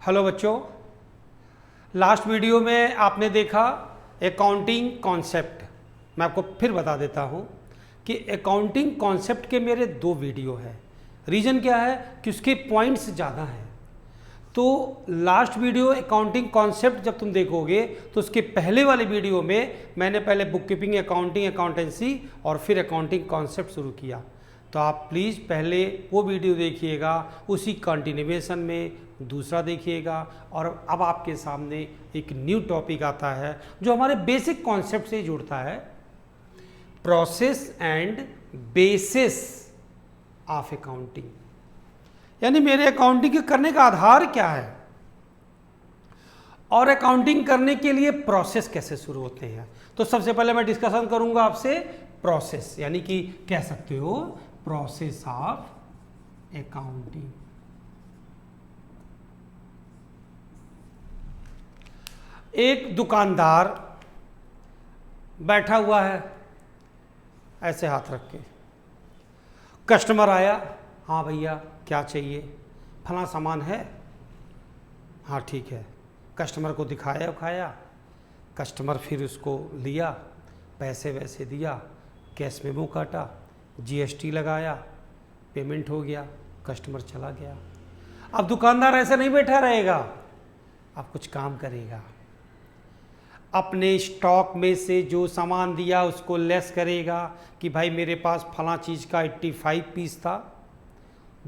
Hello बच्चों, last video में आपने देखा अकाउंटिंग कॉन्सेप्ट। मैं आपको फिर बता देता हूँ कि अकाउंटिंग कॉन्सेप्ट के मेरे 2 वीडियो हैं। रीज़न क्या है कि उसके पॉइंट्स ज़्यादा हैं। तो लास्ट वीडियो अकाउंटिंग कॉन्सेप्ट जब तुम देखोगे तो उसके पहले वाले वीडियो में मैंने पहले बुक कीपिंग, अकाउंटिंग, अकाउंटेंसी और फिर अकाउंटिंग कॉन्सेप्ट शुरू किया। तो आप प्लीज़ पहले वो वीडियो देखिएगा, उसी कंटिन्यूएशन में दूसरा देखिएगा। और अब आपके सामने एक न्यू टॉपिक आता है जो हमारे बेसिक कॉन्सेप्ट से जुड़ता है, process and bases of accounting. यानी मेरे अकाउंटिंग करने का आधार क्या है और अकाउंटिंग करने के लिए प्रोसेस कैसे शुरू होते हैं। तो सबसे पहले मैं डिस्कशन करूंगा आपसे प्रोसेस, यानी कि कह सकते हो प्रोसेस ऑफ अकाउंटिंग। एक दुकानदार बैठा हुआ है ऐसे हाथ रख के। कस्टमर आया, हाँ भैया क्या चाहिए, फला सामान है, हाँ ठीक है। कस्टमर को दिखाया उखाया, कस्टमर फिर उसको लिया, पैसे वैसे दिया, कैश मेमो काटा, जीएसटी लगाया, पेमेंट हो गया, कस्टमर चला गया। अब दुकानदार ऐसे नहीं बैठा रहेगा, अब कुछ काम करेगा। अपने स्टॉक में से जो सामान दिया उसको लेस करेगा कि भाई मेरे पास फला चीज़ का 85 पीस था,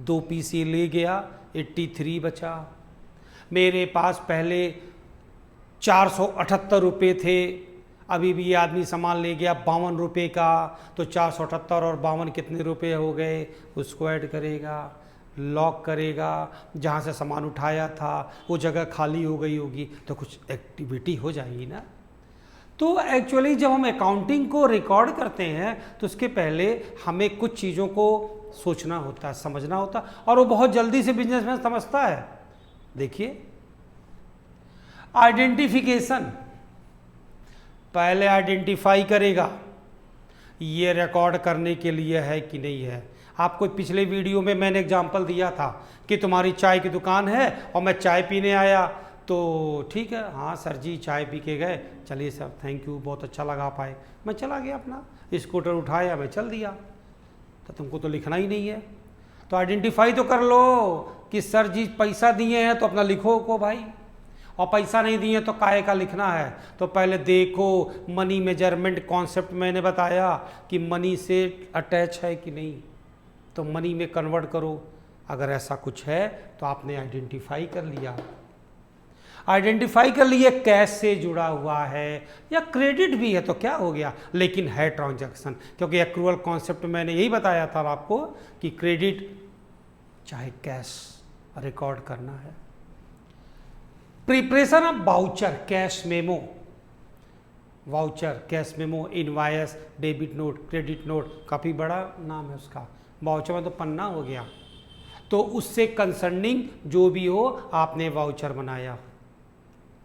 2 पीस ये ले गया, 83 बचा। मेरे पास पहले 478 रुपये थे, अभी भी ये आदमी सामान ले गया 52 रुपये का, तो 478 और 52 कितने रुपए हो गए, उसको ऐड करेगा, लॉक करेगा। जहाँ से सामान उठाया था वो जगह खाली हो गई होगी तो कुछ एक्टिविटी हो जाएगी ना। तो एक्चुअली जब हम अकाउंटिंग को रिकॉर्ड करते हैं तो उसके पहले हमें कुछ चीज़ों को सोचना होता है, समझना होता है, और वो बहुत जल्दी से बिजनेसमैन समझता है। देखिए, आइडेंटिफिकेशन, पहले आइडेंटिफाई करेगा ये रिकॉर्ड करने के लिए है कि नहीं है। आपको पिछले वीडियो में मैंने एग्जांपल दिया था कि तुम्हारी चाय की दुकान है और मैं चाय पीने आया, तो ठीक है, हाँ सर जी चाय पी के गए, चलिए सर थैंक यू, बहुत अच्छा लगा आप आए, मैं चला गया, अपना स्कूटर उठाया, मैं चल दिया। तो तुमको तो लिखना ही नहीं है, तो आइडेंटिफाई तो कर लो कि सर जी पैसा दिए हैं तो अपना लिखो को भाई, और पैसा नहीं दिए तो काहे का लिखना है। तो पहले देखो मनी मेजरमेंट कॉन्सेप्ट मैंने बताया कि मनी से अटैच है कि नहीं, तो मनी में कन्वर्ट करो। अगर ऐसा कुछ है तो आपने आइडेंटिफाई कर लिया। आइडेंटिफाई कर लिए कैश से जुड़ा हुआ है या क्रेडिट भी है तो क्या हो गया, लेकिन है ट्रांजैक्शन, क्योंकि एक्रूअल कॉन्सेप्ट में यही बताया था आपको कि क्रेडिट चाहे कैश रिकॉर्ड करना है। Preparation of voucher, cash memo, voucher, cash memo, invoice, debit note, credit note, काफ़ी बड़ा नाम है उसका। वाउचर में तो पन्ना हो गया, तो उससे कंसर्निंग जो भी हो आपने वाउचर बनाया।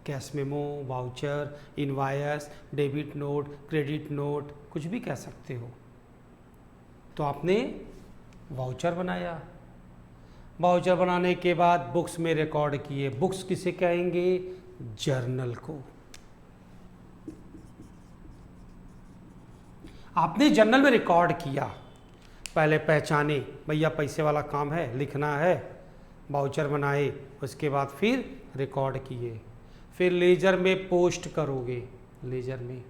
Cash memo, voucher, invoice, debit note, credit note, कुछ भी कह सकते हो। तो आपने वाउचर बनाया। वाउचर बनाने के बाद बुक्स में रिकॉर्ड किए। बुक्स किसे कहेंगे? जर्नल को। आपने जर्नल में रिकॉर्ड किया, पहले पहचाने भैया पैसे वाला काम है, लिखना है, वाउचर बनाए, उसके बाद फिर रिकॉर्ड किए, फिर लेजर में पोस्ट करोगे। लेजर में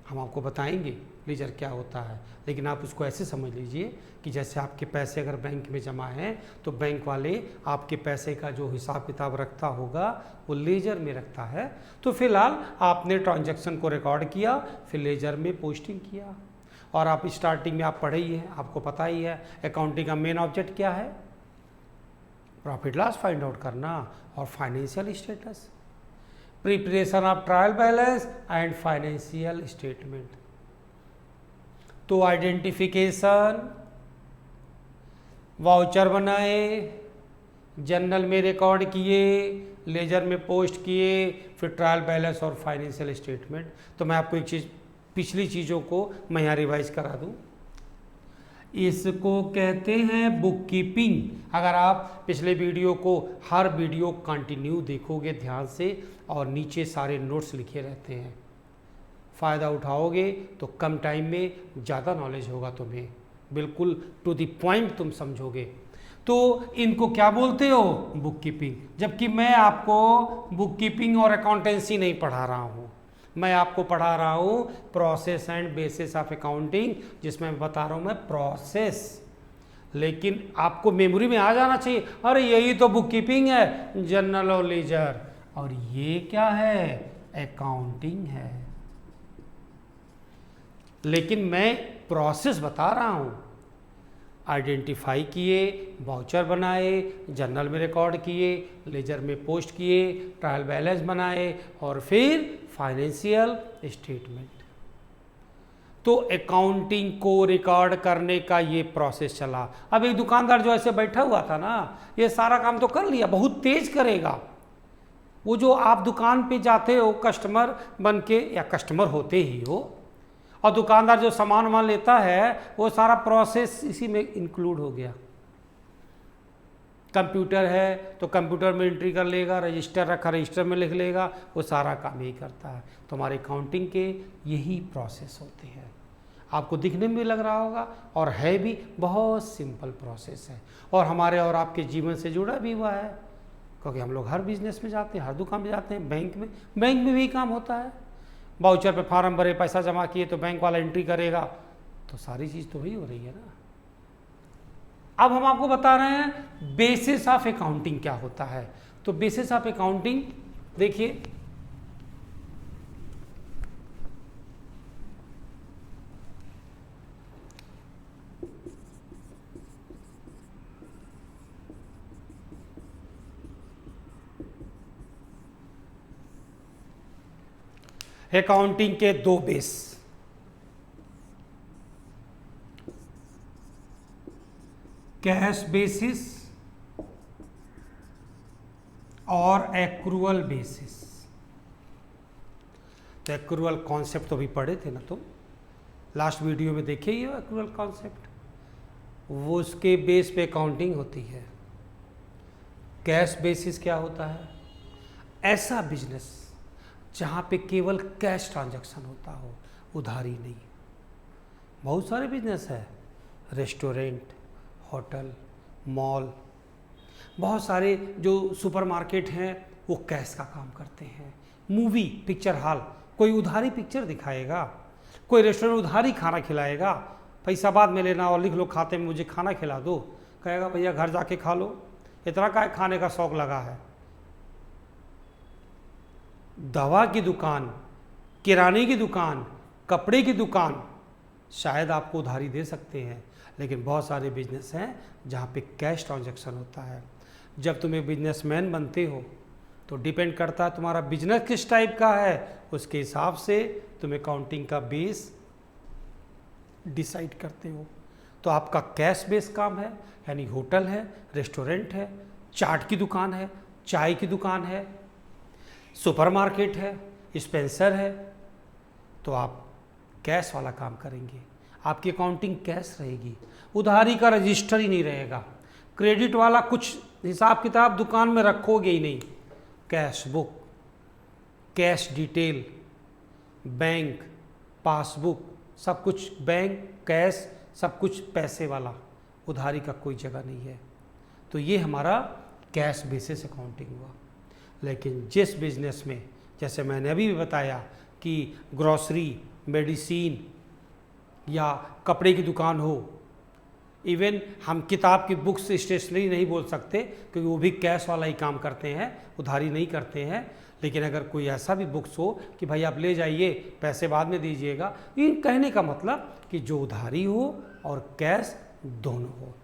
हम आपको बताएंगे लेजर क्या होता है, लेकिन आप उसको ऐसे समझ लीजिए कि जैसे आपके पैसे अगर बैंक में जमा हैं तो बैंक वाले आपके पैसे का जो हिसाब किताब रखता होगा वो लेजर में रखता है। तो फिलहाल आपने ट्रांजैक्शन को रिकॉर्ड किया, फिर लेजर में पोस्टिंग किया। और आप स्टार्टिंग में आप पढ़े ही हैं, आपको पता ही है अकाउंटिंग का मेन ऑब्जेक्ट क्या है, प्रॉफिट लॉस फाइंड आउट करना और financial status, preparation of trial balance and financial statement. तो आइडेंटिफिकेशन, वाउचर बनाए, जर्नल में रिकॉर्ड किए, लेजर में पोस्ट किए, फिर ट्रायल बैलेंस और फाइनेंशियल स्टेटमेंट। तो मैं आपको एक चीज़, पिछली चीज़ों को मैं यहाँ रिवाइज करा दूँ। इसको कहते हैं बुक कीपिंग। अगर आप पिछले वीडियो को हर वीडियो कंटिन्यू देखोगे ध्यान से, और नीचे सारे नोट्स लिखे रहते हैं, फ़ायदा उठाओगे तो कम टाइम में ज़्यादा नॉलेज होगा तुम्हें, बिल्कुल टू द पॉइंट तुम समझोगे। तो इनको क्या बोलते हो? Book keeping. जबकि मैं आपको बुक कीपिंग और अकाउंटेंसी नहीं पढ़ा रहा हूँ, मैं आपको पढ़ा रहा हूँ process and bases of accounting, जिसमें मैं बता रहा हूँ मैं प्रोसेस। लेकिन आपको मेमोरी में आ जाना चाहिए, अरे यही तो बुक कीपिंग है, जर्नल और लेजर, और ये क्या है? अकाउंटिंग है। लेकिन मैं प्रोसेस बता रहा हूँ। आइडेंटिफाई किए, वाउचर बनाए, जर्नल में रिकॉर्ड किए, लेजर में पोस्ट किए, ट्रायल बैलेंस बनाए, और फिर फाइनेंशियल स्टेटमेंट। तो अकाउंटिंग को रिकॉर्ड करने का ये प्रोसेस चला। अब एक दुकानदार जो ऐसे बैठा हुआ था ना, ये सारा काम तो कर लिया, बहुत तेज करेगा। वो जो आप दुकान पे जाते हो कस्टमर बन के, या कस्टमर होते ही हो, और दुकानदार जो सामान वामान लेता है, वो सारा प्रोसेस इसी में इंक्लूड हो गया। कंप्यूटर है तो कंप्यूटर में एंट्री कर लेगा, रजिस्टर रखा रजिस्टर में लिख लेगा, वो सारा काम यही करता है। तो हमारे अकाउंटिंग के यही प्रोसेस होते हैं। आपको दिखने में भी लग रहा होगा, और है भी, बहुत सिंपल प्रोसेस है, और हमारे और आपके जीवन से जुड़ा भी हुआ है, क्योंकि हम लोग हर बिजनेस में जाते हैं, हर दुकान में जाते हैं, बैंक में भी काम होता है। वाउचर पे फार्म भरे, पैसा जमा किए तो बैंक वाला एंट्री करेगा, तो सारी चीज़ तो वही हो रही है ना। अब हम आपको बता रहे हैं बेसिस ऑफ अकाउंटिंग क्या होता है। तो बेसिस ऑफ अकाउंटिंग देखिए, अकाउंटिंग के दो बेस, कैश बेसिस और एक्रूअल बेसिस। तो एक्रूअल कॉन्सेप्ट तो भी पढ़े थे ना तुम, लास्ट वीडियो में देखे ही हो एक्रूअल कॉन्सेप्ट। वो उसके बेस पे अकाउंटिंग होती है। कैश बेसिस क्या होता है? ऐसा बिजनेस जहाँ पे केवल कैश ट्रांजैक्शन होता हो, उधारी नहीं। बहुत सारे बिजनेस है, रेस्टोरेंट, होटल, मॉल, बहुत सारे जो सुपरमार्केट हैं वो कैश का काम करते हैं। मूवी, पिक्चर हॉल, कोई उधारी पिक्चर दिखाएगा, कोई रेस्टोरेंट उधारी खाना खिलाएगा, पैसा बाद में लेना और लिख लो खाते में मुझे खाना खिला दो, कहेगा भैया घर जाके खा लो, इतना का खाने का शौक लगा है। दवा की दुकान, किराने की दुकान, कपड़े की दुकान शायद आपको उधारी दे सकते हैं, लेकिन बहुत सारे बिजनेस हैं जहाँ पे कैश ट्रांजैक्शन होता है। जब तुम एक बिजनेसमैन बनते हो तो डिपेंड करता है तुम्हारा बिजनेस किस टाइप का है, उसके हिसाब से तुम अकाउंटिंग का बेस डिसाइड करते हो। तो आपका कैश बेस काम है, यानी होटल है, रेस्टोरेंट है, चाट की दुकान है, चाय की दुकान है, सुपरमार्केट है, स्पेंसर है, तो आप कैश वाला काम करेंगे। आपकी अकाउंटिंग कैश रहेगी, उधारी का रजिस्टर ही नहीं रहेगा, क्रेडिट वाला कुछ हिसाब किताब दुकान में रखोगे ही नहीं। Cash book, cash detail, bank passbook, सब कुछ बैंक, कैश, सब कुछ पैसे वाला, उधारी का कोई जगह नहीं है। तो ये हमारा कैश बेसिस अकाउंटिंग हुआ। लेकिन जिस बिजनेस में, जैसे मैंने अभी भी बताया कि ग्रॉसरी, मेडिसिन या कपड़े की दुकान हो, इवन हम किताब की बुक्स, स्टेशनरी नहीं बोल सकते क्योंकि वो भी कैश वाला ही काम करते हैं, उधारी नहीं करते हैं। लेकिन अगर कोई ऐसा भी बुक्स हो कि भाई आप ले जाइए, पैसे बाद में दीजिएगा, ये कहने का मतलब कि जो उधारी हो और कैश दोनों हो।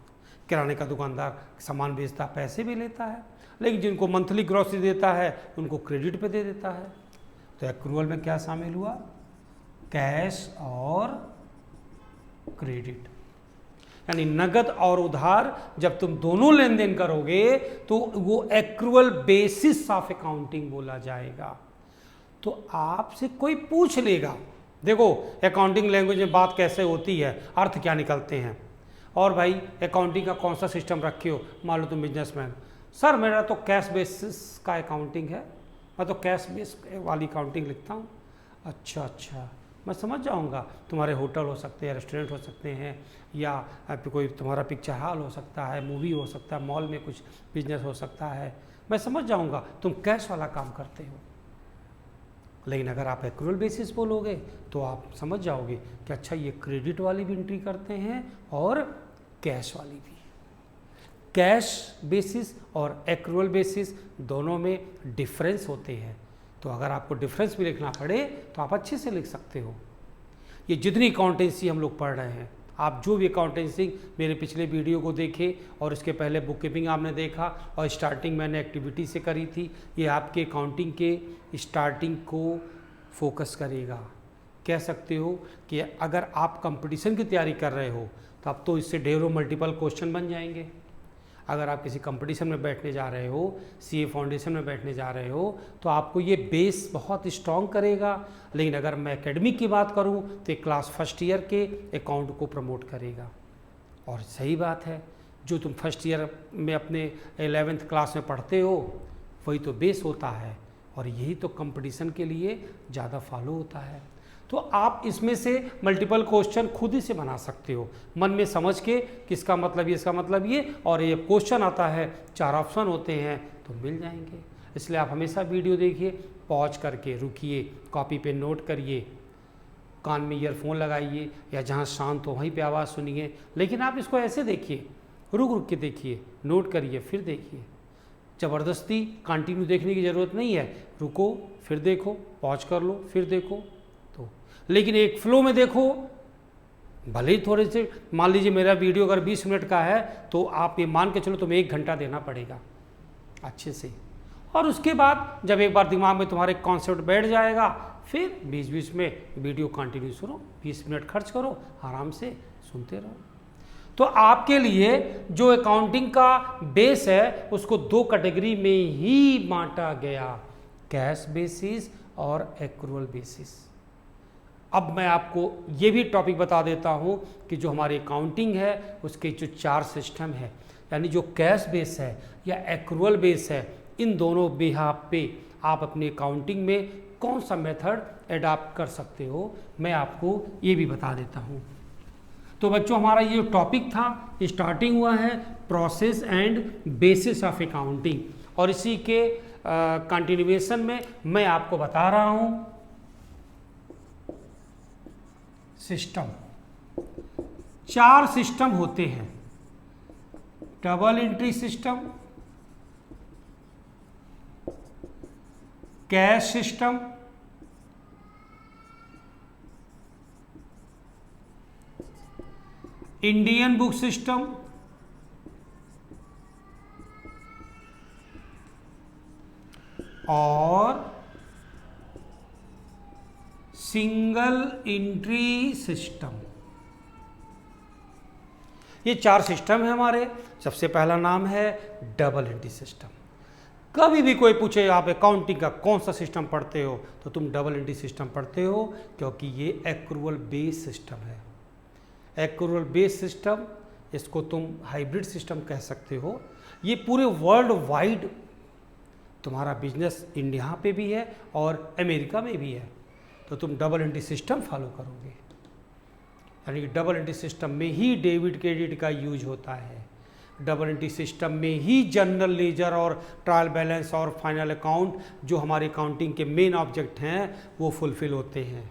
किराने का दुकानदार सामान बेचता, पैसे भी लेता है, लेकिन जिनको मंथली ग्रॉसरी देता है उनको क्रेडिट पे दे देता है। तो एक्रूअल में क्या शामिल हुआ? कैश और क्रेडिट, यानी नगद और उधार जब तुम दोनों लेन देन करोगे तो वो एक्रूअल बेसिस ऑफ अकाउंटिंग बोला जाएगा। तो आपसे कोई पूछ लेगा, देखो अकाउंटिंग लैंग्वेज में बात कैसे होती है, अर्थ क्या निकलते हैं। और भाई अकाउंटिंग का कौन सा सिस्टम रखे हो, मान लो तुम बिजनेसमैन, सर मेरा तो कैश बेसिस का अकाउंटिंग है, मैं तो कैश बेस वाली अकाउंटिंग लिखता हूँ। अच्छा, मैं समझ जाऊँगा, तुम्हारे होटल हो सकते हैं, रेस्टोरेंट हो सकते हैं, या कोई तुम्हारा पिक्चर हॉल हो सकता है, मूवी हो सकता है, मॉल में कुछ बिजनेस हो सकता है, मैं समझ जाऊँगा तुम कैश वाला काम करते हो। लेकिन अगर आप एक्रूअल बेसिस बोलोगे तो आप समझ जाओगे कि अच्छा ये क्रेडिट वाली भी एंट्री करते हैं और कैश वाली भी। कैश बेसिस और एक्रूअल बेसिस दोनों में डिफरेंस होते हैं, तो अगर आपको डिफरेंस भी लिखना पड़े तो आप अच्छे से लिख सकते हो। ये जितनी अकाउंटेंसी हम लोग पढ़ रहे हैं, आप जो भी अकाउंटेंसी मेरे पिछले वीडियो को देखें और इसके पहले बुक कीपिंग आपने देखा और स्टार्टिंग मैंने एक्टिविटी से करी थी, ये आपके अकाउंटिंग के स्टार्टिंग को फोकस करेगा। कह सकते हो कि अगर आप कंपटीशन की तैयारी कर रहे हो तो अब तो इससे ढेरों मल्टीपल क्वेश्चन बन जाएंगे। अगर आप किसी कंपटीशन में बैठने जा रहे हो, सीए फाउंडेशन में बैठने जा रहे हो, तो आपको ये बेस बहुत स्ट्रॉन्ग करेगा। लेकिन अगर मैं एकेडमिक की बात करूं तो ये क्लास फर्स्ट ईयर के अकाउंट को प्रमोट करेगा। और सही बात है, जो तुम फर्स्ट ईयर में अपने 11th क्लास में पढ़ते हो वही तो बेस होता है, और यही तो कंपटीशन के लिए ज़्यादा फॉलो होता है। तो आप इसमें से मल्टीपल क्वेश्चन खुद ही से बना सकते हो, मन में समझ के किसका मतलब ये, इसका मतलब ये, और ये क्वेश्चन आता है 4 ऑप्शन होते हैं तो मिल जाएंगे। इसलिए आप हमेशा वीडियो देखिए, पॉज करके रुकिए, कॉपी पे नोट करिए, कान में ईयरफोन लगाइए या जहाँ शांत हो वहीं पे आवाज़ सुनिए। लेकिन आप इसको ऐसे देखिए, रुक रुक के देखिए, नोट करिए, फिर देखिए। ज़बरदस्ती कंटिन्यू देखने की ज़रूरत नहीं है, रुको फिर देखो, पॉज कर लो फिर देखो। तो लेकिन एक फ्लो में देखो, भले ही थोड़े से, मान लीजिए मेरा वीडियो अगर 20 मिनट का है तो आप ये मान के चलो तुम्हें 1 घंटा देना पड़ेगा अच्छे से। और उसके बाद जब एक बार दिमाग में तुम्हारे कॉन्सेप्ट बैठ जाएगा, फिर बीच बीच में वीडियो कंटिन्यू सुनो, 20 मिनट खर्च करो, आराम से सुनते रहो। तो आपके लिए जो अकाउंटिंग का बेस है उसको 2 कैटेगरी में ही बांटा गया, कैश बेसिस और एक्रूअल बेसिस। अब मैं आपको ये भी टॉपिक बता देता हूँ कि जो हमारी अकाउंटिंग है उसके जो 4 सिस्टम है, यानी जो कैश बेस है या एक्रूअल बेस है, इन दोनों बिहाफ पे आप अपनी अकाउंटिंग में कौन सा मेथड एडॉप्ट कर सकते हो, मैं आपको ये भी बता देता हूँ। तो बच्चों हमारा ये टॉपिक था, स्टार्टिंग हुआ है process and bases of accounting, और इसी के कंटिन्यूएशन में मैं आपको बता रहा हूँ सिस्टम। 4 सिस्टम होते हैं, double entry system, cash system, Indian book system, और सिंगल एंट्री सिस्टम। ये 4 सिस्टम है हमारे। सबसे पहला नाम है डबल एंट्री सिस्टम। कभी भी कोई पूछे आप अकाउंटिंग का कौन सा सिस्टम पढ़ते हो, तो तुम डबल एंट्री सिस्टम पढ़ते हो, क्योंकि ये एक्रूअल बेस सिस्टम है। एक्रूअल बेस सिस्टम, इसको तुम हाइब्रिड सिस्टम कह सकते हो। ये पूरे वर्ल्ड वाइड तुम्हारा बिजनेस इंडिया पे भी है और अमेरिका में भी है, तो तुम डबल एंट्री सिस्टम फॉलो करोगे। यानी कि डबल एंट्री सिस्टम में ही डेबिट क्रेडिट का यूज होता है, डबल एंट्री सिस्टम में ही जनरल लेजर और ट्रायल बैलेंस और फाइनल अकाउंट, जो हमारे अकाउंटिंग के मेन ऑब्जेक्ट हैं, वो फुलफिल होते हैं।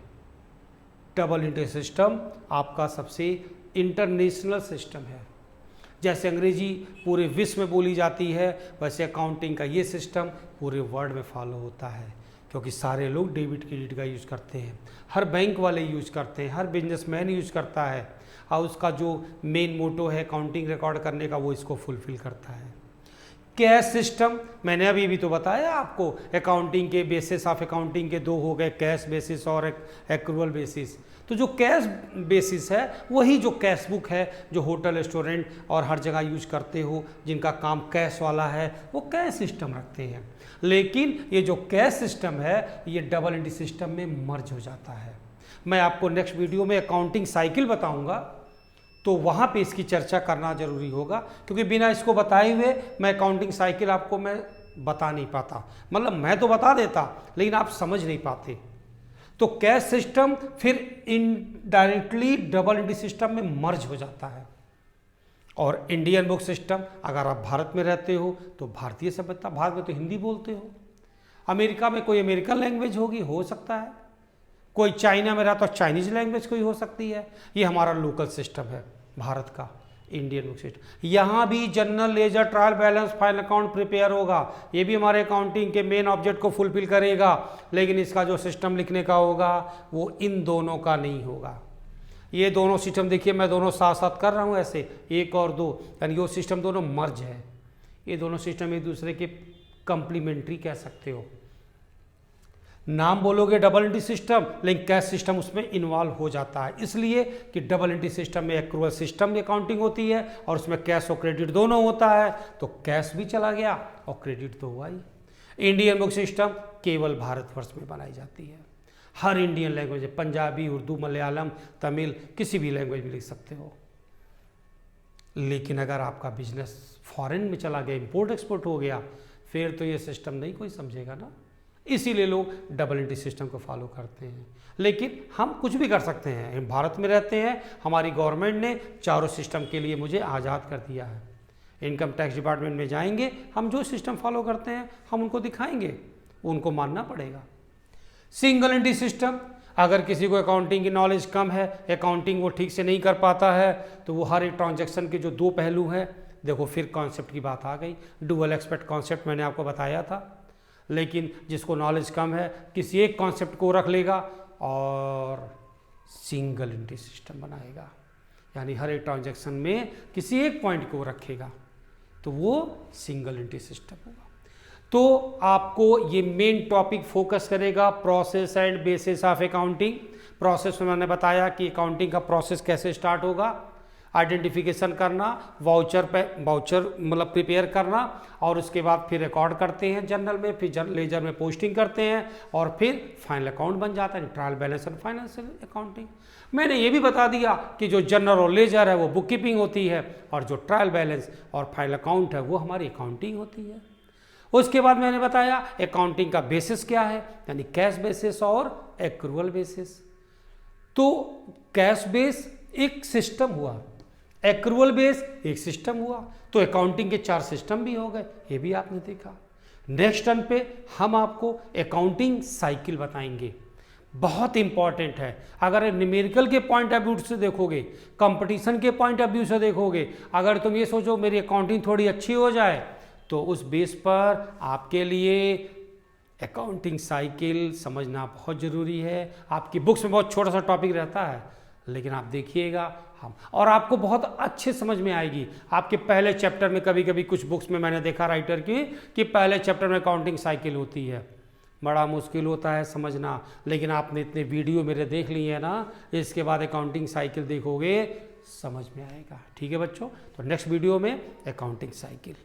डबल एंट्री सिस्टम आपका सबसे इंटरनेशनल सिस्टम है। जैसे अंग्रेजी पूरे विश्व में बोली जाती है, वैसे अकाउंटिंग का ये सिस्टम पूरे वर्ल्ड में फॉलो होता है, क्योंकि सारे लोग डेबिट क्रेडिट का यूज़ करते हैं, हर बैंक वाले यूज़ करते हैं, हर बिजनेसमैन यूज़ करता है, और उसका जो मेन मोटो है अकाउंटिंग रिकॉर्ड करने का, वो इसको फुलफिल करता है। कैश सिस्टम मैंने अभी भी तो बताया आपको, अकाउंटिंग के बेसिस ऑफ अकाउंटिंग के 2 हो गए, कैश बेसिस और एक्रूअल बेसिस। तो जो कैश बेसिस है वही जो कैश बुक है, जो होटल रेस्टोरेंट और हर जगह यूज करते हो, जिनका काम कैश वाला है, वो कैश सिस्टम रखते हैं। लेकिन ये जो कैश सिस्टम है ये डबल एंट्री सिस्टम में मर्ज हो जाता है। मैं आपको नेक्स्ट वीडियो में अकाउंटिंग साइकिल बताऊंगा तो वहाँ पे इसकी चर्चा करना जरूरी होगा, क्योंकि बिना इसको बताए हुए मैं अकाउंटिंग साइकिल आपको मैं बता नहीं पाता। मतलब मैं तो बता देता लेकिन आप समझ नहीं पाते। तो कैश सिस्टम फिर इनडायरेक्टली डबल एंट्री सिस्टम में मर्ज हो जाता है। और इंडियन बुक सिस्टम, अगर आप भारत में रहते हो तो भारतीय सभ्यता, भारत में तो हिंदी बोलते हो, अमेरिका में कोई अमेरिकन लैंग्वेज होगी, हो सकता है, कोई चाइना में रहता तो चाइनीज लैंग्वेज कोई हो सकती है। ये हमारा लोकल सिस्टम है भारत का, इंडियन बुक सिस्टम। यहाँ भी general ledger, trial balance, final account prepare होगा, ये भी हमारे अकाउंटिंग के मेन ऑब्जेक्ट को फुलफिल करेगा, लेकिन इसका जो सिस्टम लिखने का होगा वो इन दोनों का नहीं होगा। ये दोनों सिस्टम देखिए, मैं दोनों साथ साथ कर रहा हूँ ऐसे, 1 और 2, यानी वो सिस्टम दोनों मर्ज है। ये दोनों सिस्टम एक दूसरे के कंप्लीमेंट्री कह सकते हो। नाम बोलोगे डबल एंट्री सिस्टम, लेकिन कैश सिस्टम उसमें इन्वॉल्व हो जाता है, इसलिए कि डबल एंट्री सिस्टम में एक्रूअल सिस्टम में अकाउंटिंग होती है और उसमें कैश और क्रेडिट दोनों होता है, तो कैश भी चला गया और क्रेडिट तो हुआ ही। इंडियन बुक सिस्टम केवल भारतवर्ष में बनाई जाती है। हर इंडियन लैंग्वेज, पंजाबी, उर्दू, मलयालम, तमिल, किसी भी लैंग्वेज में लिख सकते हो। लेकिन अगर आपका बिजनेस फॉरेन में चला गया, इंपोर्ट एक्सपोर्ट हो गया, फिर तो ये सिस्टम नहीं कोई समझेगा ना। इसीलिए लोग डबल एंट्री सिस्टम को फॉलो करते हैं। लेकिन हम कुछ भी कर सकते हैं, हम भारत में रहते हैं, हमारी गवर्नमेंट ने चारों सिस्टम के लिए मुझे आज़ाद कर दिया है। इनकम टैक्स डिपार्टमेंट में जाएंगे, हम जो सिस्टम फॉलो करते हैं हम उनको दिखाएंगे, उनको मानना पड़ेगा। सिंगल एंट्री सिस्टम, अगर किसी को अकाउंटिंग की नॉलेज कम है, अकाउंटिंग वो ठीक से नहीं कर पाता है, तो वो हर एक ट्रांजैक्शन के जो 2 पहलू हैं, देखो फिर कॉन्सेप्ट की बात आ गई, डुअल एक्सपेक्ट कॉन्सेप्ट मैंने आपको बताया था। लेकिन जिसको नॉलेज कम है, किसी एक कॉन्सेप्ट को रख लेगा और सिंगल एंट्री सिस्टम बनाएगा, यानी हर एक ट्रांजैक्शन में किसी एक पॉइंट को रखेगा, तो वो सिंगल एंट्री सिस्टम होगा। तो आपको ये मेन टॉपिक फोकस करेगा process and bases of accounting. Process में मैंने बताया कि अकाउंटिंग का प्रोसेस कैसे स्टार्ट होगा, आइडेंटिफिकेशन करना, वाउचर मतलब प्रिपेयर करना, और उसके बाद फिर रिकॉर्ड करते हैं जर्नल में, फिर लेजर में पोस्टिंग करते हैं, और फिर फाइनल अकाउंट बन जाता है, trial balance and financial accounting. मैंने ये भी बता दिया कि जो जर्नल और लेजर है वो बुक कीपिंग होती है, और जो ट्रायल बैलेंस और फाइनल अकाउंट है वो हमारी अकाउंटिंग होती है। उसके बाद मैंने बताया अकाउंटिंग का बेसिस क्या है, यानी कैश बेसिस और एक्रूअल बेसिस। तो कैश बेस एक सिस्टम हुआ, एक्रूअल बेस एक सिस्टम हुआ, तो अकाउंटिंग के 4 सिस्टम भी हो गए, ये भी आपने देखा। नेक्स्ट टर्न पे हम आपको अकाउंटिंग साइकिल बताएंगे, बहुत इंपॉर्टेंट है। अगर न्यूमेरिकल के पॉइंट ऑफ व्यू से देखोगे, कंपटीशन के पॉइंट ऑफ व्यू से देखोगे, अगर तुम ये सोचो मेरी अकाउंटिंग थोड़ी अच्छी हो जाए, तो उस बेस पर आपके लिए अकाउंटिंग साइकिल समझना बहुत ज़रूरी है। आपकी बुक्स में बहुत छोटा सा टॉपिक रहता है, लेकिन आप देखिएगा हम, और आपको बहुत अच्छे समझ में आएगी। आपके पहले चैप्टर में, कभी कभी कुछ बुक्स में मैंने देखा राइटर की कि पहले चैप्टर में अकाउंटिंग साइकिल होती है, बड़ा मुश्किल होता है समझना। लेकिन आपने इतने वीडियो मेरे देख लिए हैं ना, इसके बाद अकाउंटिंग साइकिल देखोगे समझ में आएगा। ठीक है बच्चों, तो नेक्स्ट वीडियो में अकाउंटिंग साइकिल।